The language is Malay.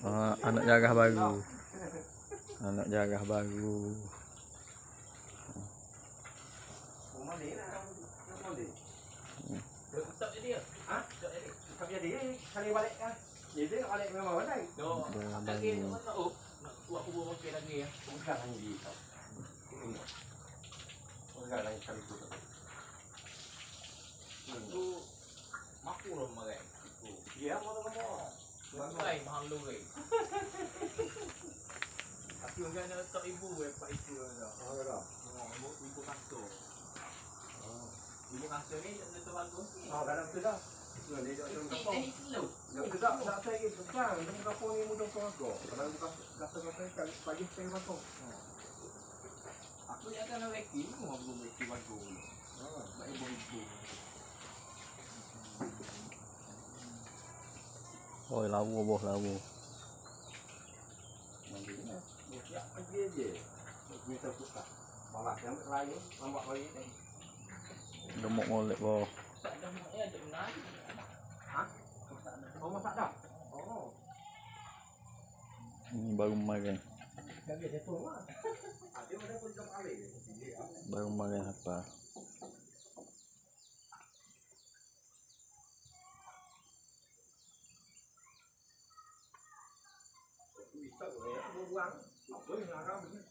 Anak jarah baru. Anak jarah baru. Tak jadi ya? Ha? Tak jadi. Kali balik kan. Jadi balik memang pandai. Yo, lagi nak buat kubur okey lagi ya. Bukan lagi. Bukan lagi kali tu. Tu mampu loh magai. Iya, mau kamu. Magai mahal lu lagi. Aku enggak ada tak ibu pak itu dah. Oh, dah. Oh, ibu kasut. Oh. Ibu kasut ni tu bagus. Oh, dalam tu dah. Ini slow. Tak saya ini bukan. Ini kampung ni mudah aku. Kalau bukan kata pagi saya masuk. Aku ni akan lagi mau belum lagi bagus. Baik ibu. Ôi lawu boh lawu. Ya, pagi aje. Kita buka. Malah yang lain, nampak lagi ni. Gemuk molek boh. Tak ada mak ya, ada benar. Hah? Oh, masak dah. Oh. Ini baru makan. Jadi dia tu lah. Ada mana pun tak boleh. Baru makan apa? Bisa boleh buang. Boleh nak ramai.